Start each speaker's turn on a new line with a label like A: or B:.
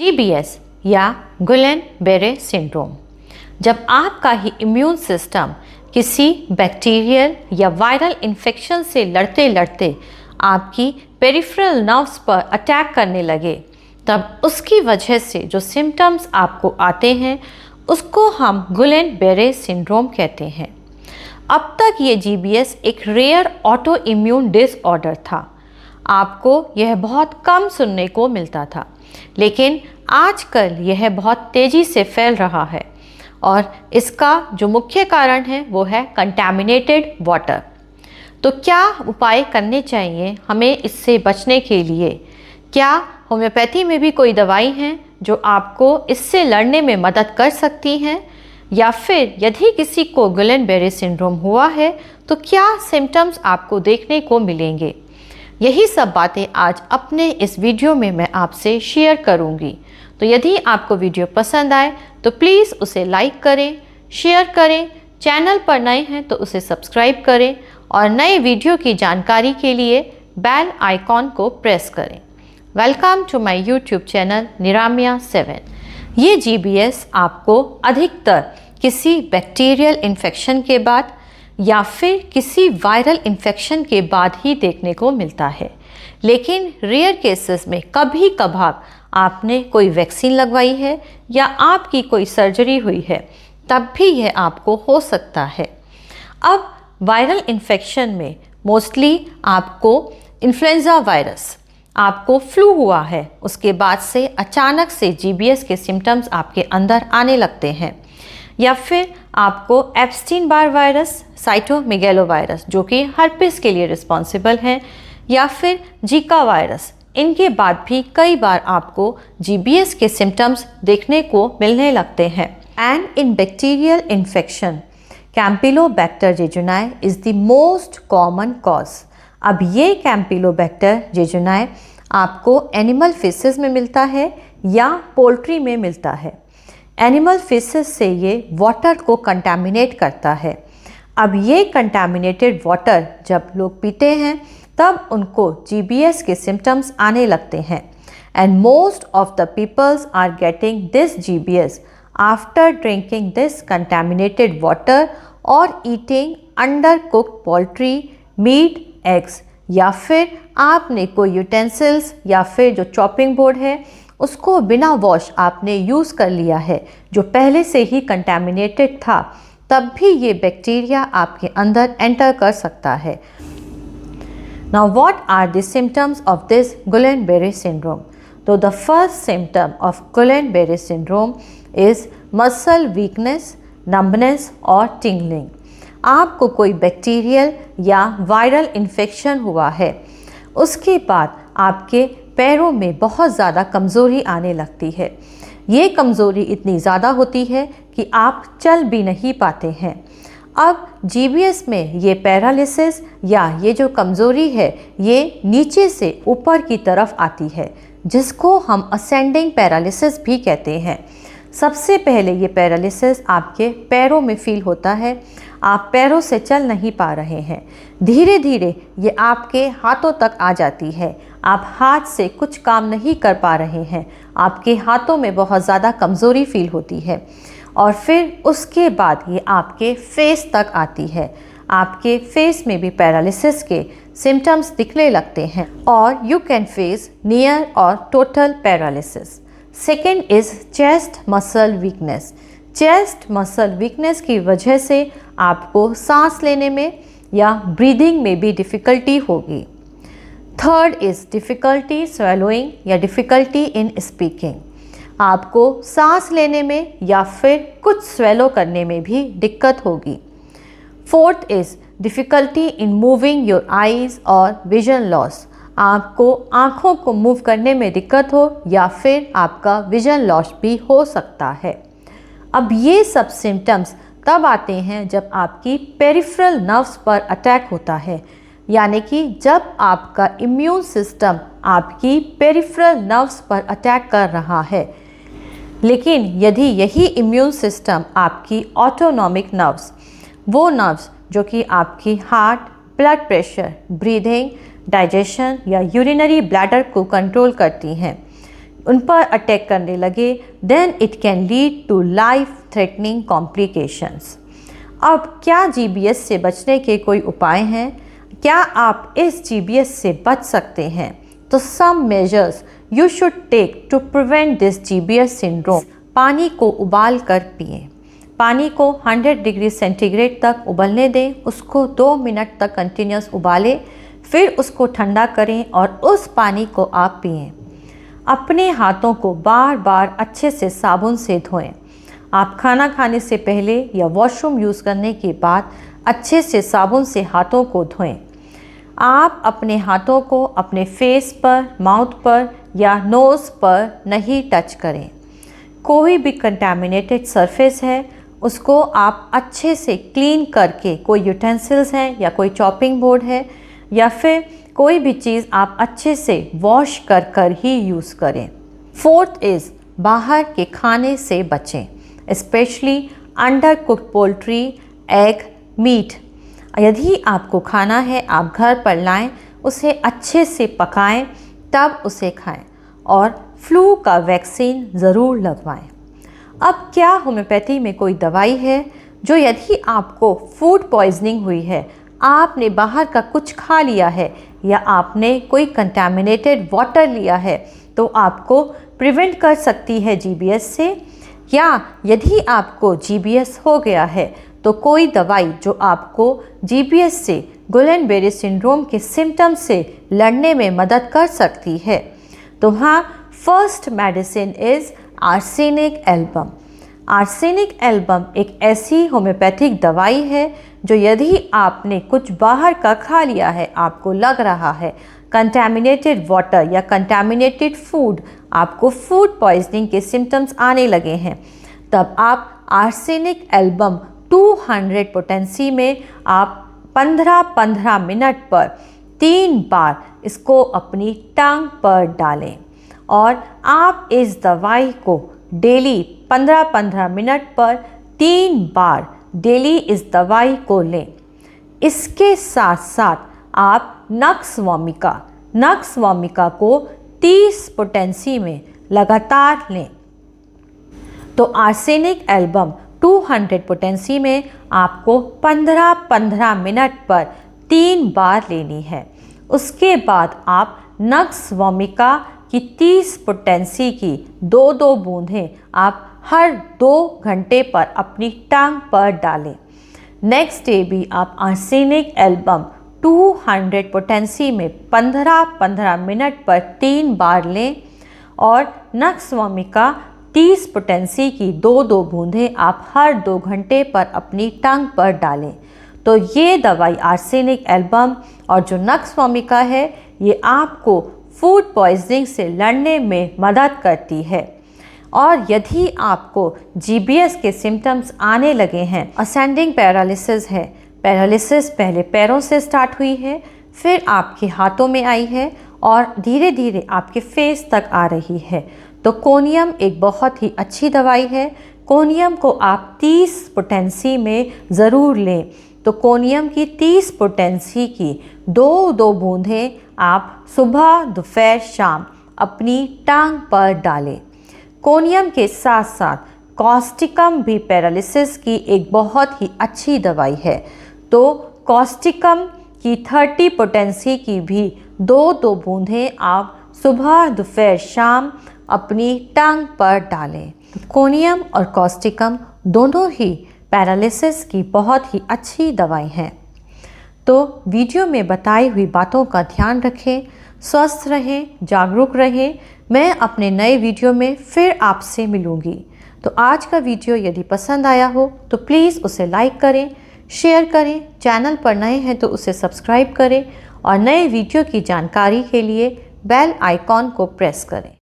A: GBS या गुलेन-बेरे syndrome, जब आपका ही इम्यून सिस्टम किसी बैक्टीरियल या वायरल इन्फेक्शन से लड़ते लड़ते आपकी पेरिफेरल नर्व्स पर अटैक करने लगे, तब उसकी वजह से जो सिम्टम्स आपको आते हैं उसको हम गुलेन-बेरे सिंड्रोम कहते हैं। अब तक ये GBS एक रेयर ऑटो इम्यून डिसऑर्डर था। आपको यह बहुत कम सुनने को मिलता था, लेकिन आजकल यह बहुत तेज़ी से फैल रहा है और इसका जो मुख्य कारण है वो है कंटैमिनेटेड वाटर। तो क्या उपाय करने चाहिए हमें इससे बचने के लिए? क्या होम्योपैथी में भी कोई दवाई हैं जो आपको इससे लड़ने में मदद कर सकती हैं? या फिर यदि किसी को गुलेन-बेरे सिंड्रोम हुआ है तो क्या सिम्टम्स आपको देखने को मिलेंगे? यही सब बातें आज अपने इस वीडियो में मैं आपसे शेयर करूंगी। तो यदि आपको वीडियो पसंद आए तो प्लीज़ उसे लाइक करें, शेयर करें, चैनल पर नए हैं तो उसे सब्सक्राइब करें और नए वीडियो की जानकारी के लिए बेल आइकॉन को प्रेस करें। Welcome to my YouTube channel Niramaya 7। ये GBS आपको अधिकतर किसी बैक्टीरियल इन्फेक्शन के बाद या फिर किसी वायरल इन्फेक्शन के बाद ही देखने को मिलता है, लेकिन रेयर केसेस में कभी कभार आपने कोई वैक्सीन लगवाई है या आपकी कोई सर्जरी हुई है तब भी यह आपको हो सकता है। अब वायरल इन्फेक्शन में मोस्टली आपको इन्फ्लुएंजा वायरस, आपको फ्लू हुआ है, उसके बाद से अचानक से GBS के सिम्टम्स आपके अंदर आने लगते हैं, या फिर आपको एप्स्टीन बार वायरस, साइटोमेगेलोवायरस जो कि हर्पिस के लिए रिस्पॉन्सिबल हैं, या फिर जीका वायरस, इनके बाद भी कई बार आपको GBS के सिम्टम्स देखने को मिलने लगते हैं। And in bacterial infection Campylobacter jejuni is the most common cause. अब ये कैम्पिलोबैक्टर जेजुनाई आपको एनिमल फिशेस में मिलता है या पोल्ट्री में मिलता है। एनिमल फिशेस से ये वाटर को कंटामिनेट करता है। अब ये कंटामिनेटेड वाटर जब लोग पीते हैं तब उनको GBS के सिम्टम्स आने लगते हैं। And most of the peoples are getting this GBS after drinking this contaminated water और eating under cooked poultry, meat, eggs, या फिर आपने कोई यूटेंसिल्स या फिर जो चॉपिंग बोर्ड है उसको बिना वॉश आपने यूज़ कर लिया है जो पहले से ही कंटामिनेटेड था, तब भी ये बैक्टीरिया आपके अंदर एंटर कर सकता है। Now what are the symptoms of this Guillain-Barré syndrome? So the first symptom of Guillain-Barré syndrome is muscle weakness, numbness और tingling। आपको कोई बैक्टीरियल या वायरल इन्फेक्शन हुआ है, उसके बाद आपके पैरों में बहुत ज़्यादा कमज़ोरी आने लगती है। ये कमज़ोरी इतनी ज़्यादा होती है कि आप चल भी नहीं पाते हैं। अब GBS में ये पैरालिसिस या ये जो कमज़ोरी है ये नीचे से ऊपर की तरफ आती है, जिसको हम असेंडिंग पैरालिसिस भी कहते हैं। सबसे पहले ये पैरालिसिस आपके पैरों में फील होता है, आप पैरों से चल नहीं पा रहे हैं। धीरे धीरे ये आपके हाथों तक आ जाती है, आप हाथ से कुछ काम नहीं कर पा रहे हैं, आपके हाथों में बहुत ज़्यादा कमज़ोरी फील होती है और फिर उसके बाद ये आपके फेस तक आती है। आपके फेस में भी पैरालिसिस के सिम्टम्स दिखने लगते हैं और यू कैन फेस नियर और total paralysis. Second is chest muscle weakness. Chest muscle weakness की वजह से आपको सांस लेने में या ब्रीदिंग में भी डिफ़िकल्टी होगी। थर्ड इज़ डिफ़िकल्टी स्वेलोइंग या डिफ़िकल्टी इन स्पीकिंग। आपको सांस लेने में या फिर कुछ स्वेलो करने में भी दिक्कत होगी। Fourth is difficulty in moving your eyes और विजन लॉस। आपको आँखों को मूव करने में दिक्कत हो या फिर आपका विजन लॉस भी हो सकता है। अब ये सब सिम्टम्स तब आते हैं जब आपकी पेरिफेरल नर्व्स पर अटैक होता है, यानी कि जब आपका इम्यून सिस्टम आपकी पेरिफेरल नर्व्स पर अटैक कर रहा है। लेकिन यदि यही इम्यून सिस्टम आपकी ऑटोनॉमिक नर्व्स, वो नर्व्स जो कि आपकी heart, blood pressure, breathing, digestion या यूरिनरी ब्लैडर को कंट्रोल करती हैं, उन पर अटैक करने लगे, then it can lead to life threatening complications. अब क्या GBS से बचने के कोई उपाय हैं? क्या आप इस GBS से बच सकते हैं? तो some measures you should take to prevent this GBS syndrome. पानी को उबाल कर पिएं। पानी को 100 डिग्री सेंटीग्रेड तक उबलने दें, उसको 2 मिनट तक कंटिन्यूस उबालें, फिर उसको ठंडा करें और उस पानी को आप पिएं। अपने हाथों को बार बार अच्छे से साबुन से धोएं। आप खाना खाने से पहले या वॉशरूम यूज़ करने के बाद अच्छे से साबुन से हाथों को धोएं। आप अपने हाथों को अपने फेस पर, माउथ पर या नोज़ पर नहीं टच करें। कोई भी कंटामिनेटेड सरफेस है उसको आप अच्छे से क्लीन करके, कोई यूटेंसिल्स हैं या कोई चॉपिंग बोर्ड है या फिर कोई भी चीज़ आप अच्छे से वॉश कर कर ही यूज़ करें। फोर्थ इज़ बाहर के खाने से बचें, specially under cooked poultry, egg, meat. यदि आपको खाना है आप घर पर लाएं, उसे अच्छे से पकाएं, तब उसे खाएं और फ्लू का वैक्सीन ज़रूर लगवाएं। अब क्या होम्योपैथी में कोई दवाई है जो यदि आपको फूड पॉइजनिंग हुई है, आपने बाहर का कुछ खा लिया है या आपने कोई कंटामिनेटेड वाटर लिया है, तो आपको प्रिवेंट कर सकती है GBS से? या यदि आपको GBS हो गया है तो कोई दवाई जो आपको GBS से, गुलेन-बेरी सिंड्रोम के सिम्टम से लड़ने में मदद कर सकती है? तो हाँ, first medicine is arsenic album. Arsenic album एक ऐसी होम्योपैथिक दवाई है जो यदि आपने कुछ बाहर का खा लिया है, आपको लग रहा है कंटैमिनेटेड वाटर या कंटैमिनेटेड फूड, आपको फूड पॉइजनिंग के सिम्टम्स आने लगे हैं, तब आप आर्सेनिक एल्बम 200 पोटेंसी में आप 15-15 मिनट पर 3 बार इसको अपनी टांग पर डालें और आप इस दवाई को डेली 15-15 मिनट पर 3 बार डेली इस दवाई को लें। इसके साथ साथ आप नक्स वोमिका को 30 पोटेंसी में लगातार लें। तो आर्सेनिक एल्बम 200 पोटेंसी में आपको 15-15 मिनट पर 3 बार लेनी है। उसके बाद आप नक्स वोमिका की 30 पोटेंसी की 2-2 बूंदें आप हर 2 घंटे पर अपनी टांग पर डालें। नेक्स्ट डे भी आप आर्सेनिक एल्बम 200 पोटेंसी में 15-15 मिनट पर 3 बार लें और नक्स वोमिका 30 पोटेंसी की 2-2 बूंदें आप हर 2 घंटे पर अपनी टांग पर डालें। तो ये दवाई आर्सेनिक एल्बम और जो नक्स वोमिका है, ये आपको फूड पॉइजनिंग से लड़ने में मदद करती है। और यदि आपको GBS के सिम्टम्स आने लगे हैं, असेंडिंग पैरालिसिस है, पैरालिसिस पहले पैरों से स्टार्ट हुई है, फिर आपके हाथों में आई है और धीरे धीरे आपके फेस तक आ रही है, तो कोनियम एक बहुत ही अच्छी दवाई है। कोनियम को आप 30 पोटेंसी में ज़रूर लें। तो कोनियम की 30 पोटेंसी की 2-2 बूंदें आप सुबह, दोपहर, शाम अपनी टांग पर डालें। कोनियम के साथ साथ कॉस्टिकम भी पैरालिसिस की एक बहुत ही अच्छी दवाई है। तो कॉस्टिकम की 30 पोटेंसी की भी 2-2 बूंदें आप सुबह, दोपहर, शाम अपनी टांग पर डालें। कोनियम और कॉस्टिकम दोनों ही पैरालिसिस की बहुत ही अच्छी दवाई हैं। तो वीडियो में बताई हुई बातों का ध्यान रखें, स्वस्थ रहें, जागरूक रहें। मैं अपने नए वीडियो में फिर आपसे मिलूँगी। तो आज का वीडियो यदि पसंद आया हो तो प्लीज़ उसे लाइक करें, शेयर करें, चैनल पर नए हैं तो उसे सब्सक्राइब करें और नए वीडियो की जानकारी के लिए बेल आइकॉन को प्रेस करें।